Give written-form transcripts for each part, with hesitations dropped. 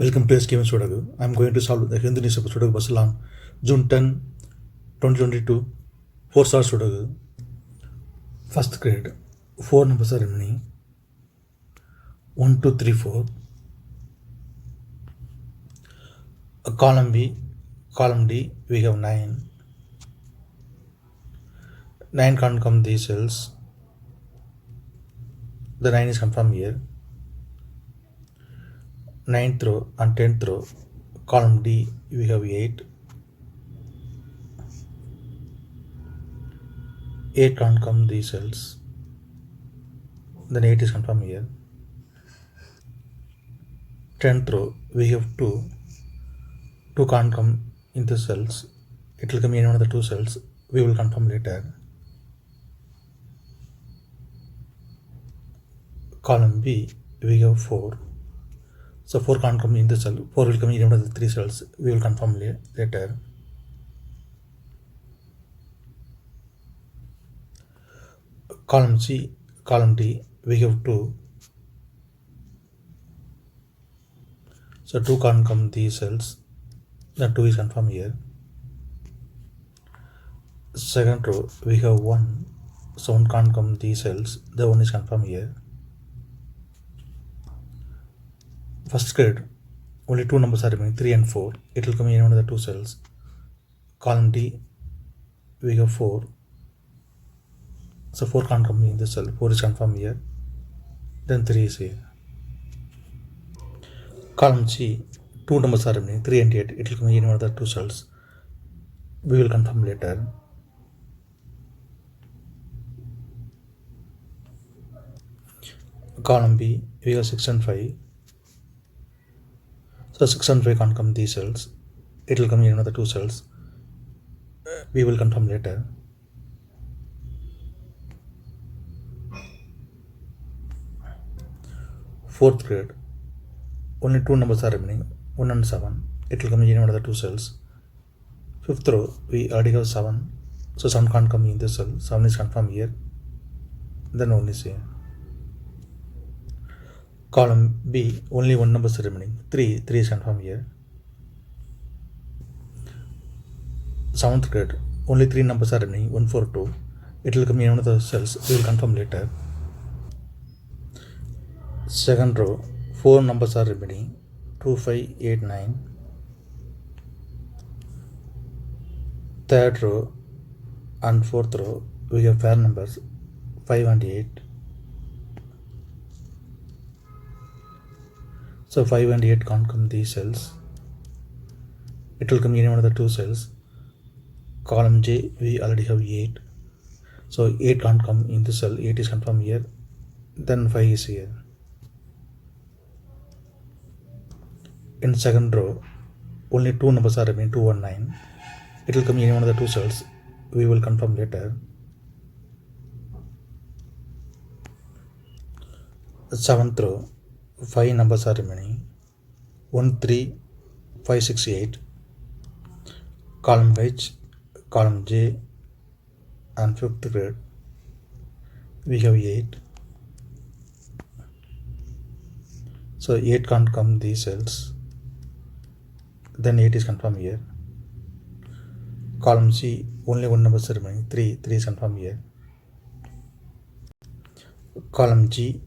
Welcome to SKM Sodagu. I am going to solve the Hindu newspaper Sodagu Basalan, June 10, 2022, 4 star Sodagu. First grade, 4 numbers are remaining 1, 2, 3, 4. A column B, column D, we have 9. 9 can't come these cells. The 9 is confirmed here. 9th row and 10th row, column D, we have 8. 8 can't come these cells. Then 8 is confirmed here. 10th row, we have 2. 2 can't come in the cells. It will come in one of the 2 cells. We will confirm later. Column B, we have 4. So 4 can't come in the cell. 4 will come in one of the 3 cells. We will confirm later. Column C, column D, we have 2. So 2 can't come these cells. The 2 is confirmed here. Second row, we have 1. So 1 can't come these cells. The 1 is confirmed here. First grade, only 2 numbers are remaining, 3 and 4. It will come in one of the 2 cells. Column D, we have 4. So 4 can't come in this cell. 4 is confirmed here. Then 3 is here. Column C, 2 numbers are remaining, 3 and 8. It will come in one of the 2 cells. We will confirm later. Column B, we have 6 and 5. So 6 and 5 can't come these cells. It will come in another 2 cells. We will confirm later. Fourth grade, only 2 numbers are remaining, 1 and 7. It will come in one of the 2 cells. Fifth row, we already have 7. So 7 can't come in this cell. 7 is confirmed here. Then 1 is here. Column B, only 1 number is remaining, 3. 3 is confirmed here. 7th grade, only 3 numbers are remaining, 1, 4, 2. It will come in one of the cells. We will confirm later. Second row, 4 numbers are remaining, 2, 5, 8, 9. Third row and fourth row, we have pair numbers, 5 and 8. So 5 and 8 can't come these cells. It will come in one of the 2 cells. Column J, we already have 8. So 8 can't come in the cell. 8 is confirmed here. Then 5 is here. In second row, only 2 numbers are remaining, 2 and 9. It will come in one of the 2 cells. We will confirm later. Seventh row, 5 numbers are remaining, 1, 3, 5, 6, 8. Column H, column J, and 5th grade, we have 8. So 8 can't come these cells. Then 8 is confirmed here. Column C, only 1 number is remaining, 3. 3 is confirmed here. Column J,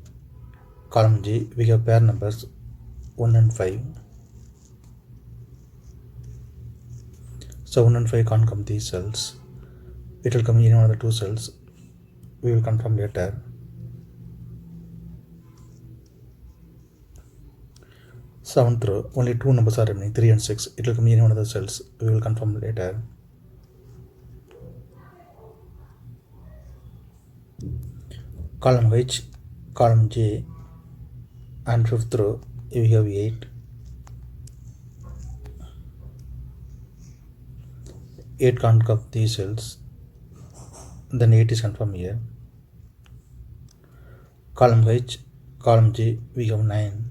we have pair numbers 1 and 5. So 1 and 5 can't come these cells. It will come in one of the 2 cells. We will confirm later. Seventh row, only 2 numbers are remaining, 3 and 6. It will come in one of the cells. We will confirm later. Column H, column J, and 5th row, we have 8. 8 can't come these cells. Then 8 is confirmed here. Column H, column J, we have 9.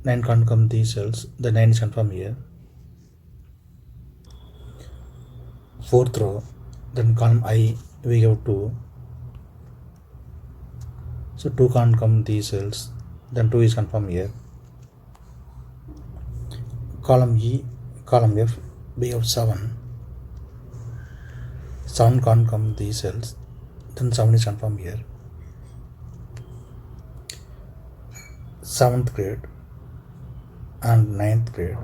9 can't come these cells. The 9 is confirmed here. Fourth row, then column I, we have 2. So 2 can't come these cells. Then 2 is confirmed here. Column E, column F, we have 7. 7 can't come these cells, then 7 is confirmed here. 7th grade and 9th grade,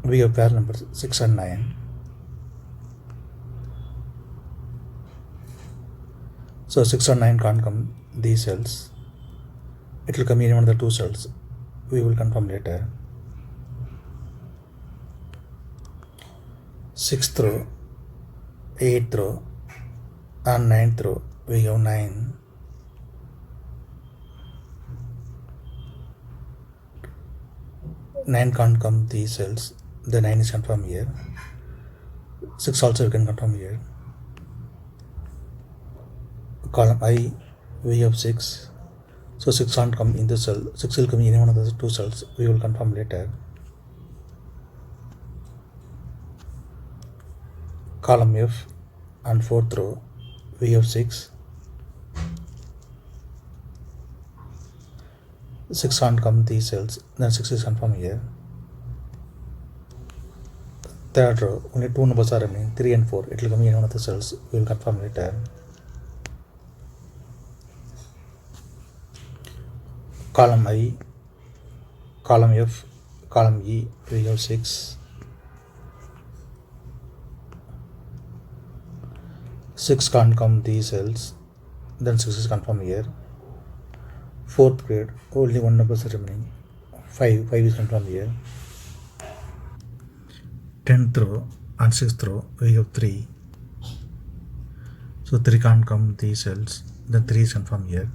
we have pair numbers 6 and 9. So 6 and 9 can't come these cells. It will come in one of the two cells. We will confirm later. 6th row, 8th row and 9th row, we have 9. 9 can't come these cells. The 9 is confirmed here. 6 also we can confirm here. Column I, we have 6. So 6 can't come in the cell. 6 will come in one of the two cells. We will confirm later. Column F and 4th row, we have 6. 6 can't come these cells. Then 6 is confirmed here. 3rd row, only 2 numbers are remaining, 3 and 4. It will come in one of the cells. We will confirm later. Column I, column F, column E, we have 6. 6 can't come these cells. Then 6 is confirmed here. 4th grade, only 1 number is remaining. 5 is confirmed here. 10th row and 6th row, we have 3. So 3 can't come these cells. Then 3 is confirmed here.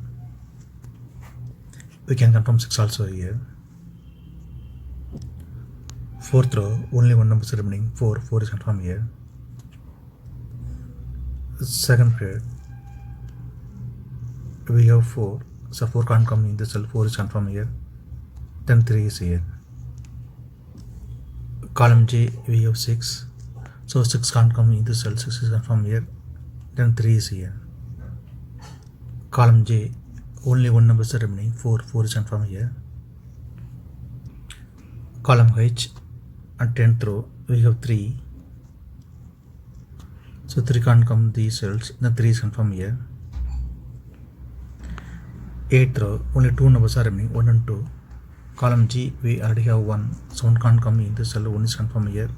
We can confirm 6 also here. 4th row, only 1 number is remaining. 4 is confirmed here. 2nd grade, we have 4. So 4 can't come in the cell. 4 is confirmed here. Then 3 is here. Column J, we have 6. So 6 can't come in the cell. 6 is confirmed here. Then 3 is here. Column J, only 1 number is remaining. 4 is confirmed here. Column H and 10th row, we have 3. So 3 can't come these cells. Then 3 is confirmed here. 8th row, only 2 numbers are remaining, 1 and 2. Column G, we already have 1. So 1 can't come in the cell. 1 is confirmed here.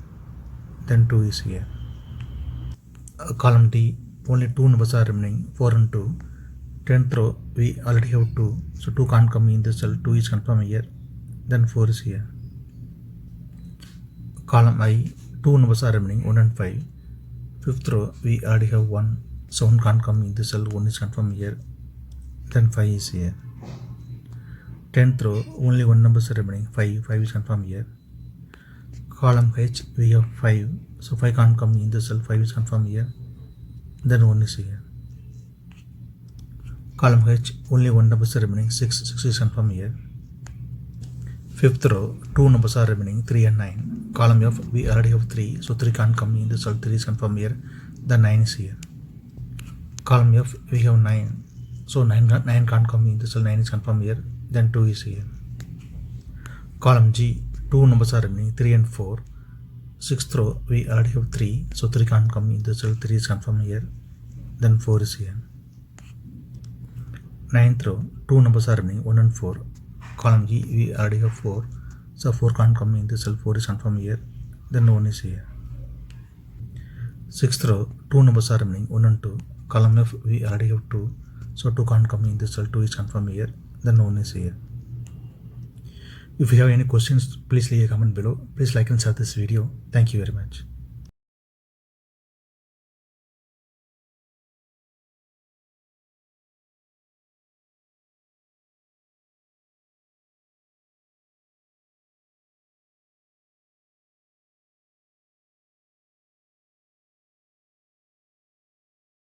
Then 2 is here. Column D, only 2 numbers are remaining, 4 and 2. 10th row, we already have 2. So 2 can't come in the cell. 2 is confirmed here. Then 4 is here. Column I, 2 numbers are remaining, 1 and 5. 5th row, we already have 1. So 1 can't come in the cell. 1 is confirmed here. Then 5 is here. 10th row, only 1 number is remaining, 5 is confirmed here. Column H, we have 5. So 5 can't come in the cell. 5 is confirmed here. Then 1 is here. Column H, only 1 number is remaining, 6 is confirmed here. 5th row, 2 numbers are remaining, 3 and 9. Column F, we already have 3. So 3 can't come in the cell. 3 is confirmed here. Then 9 is here. Column F, we have 9. So 9 can't come in the cell. 9 is confirmed here. Then 2 is here. Column G, 2 numbers are remaining, 3 and 4. 6th row, we already have 3. So 3 can't come in the cell. 3 is confirmed here. Then 4 is here. 9th row, 2 numbers are remaining, 1 and 4. Column G, we already have 4. So 4 can't come in the cell. 4 is confirmed here. Then 1 is here. 6th row, 2 numbers are remaining, 1 and 2. Column F, we already have 2. So 2 can't come in the cell. 2 is confirmed here. Then 1 is here. If you have any questions, please leave a comment below. Please like and share this video. Thank you very much.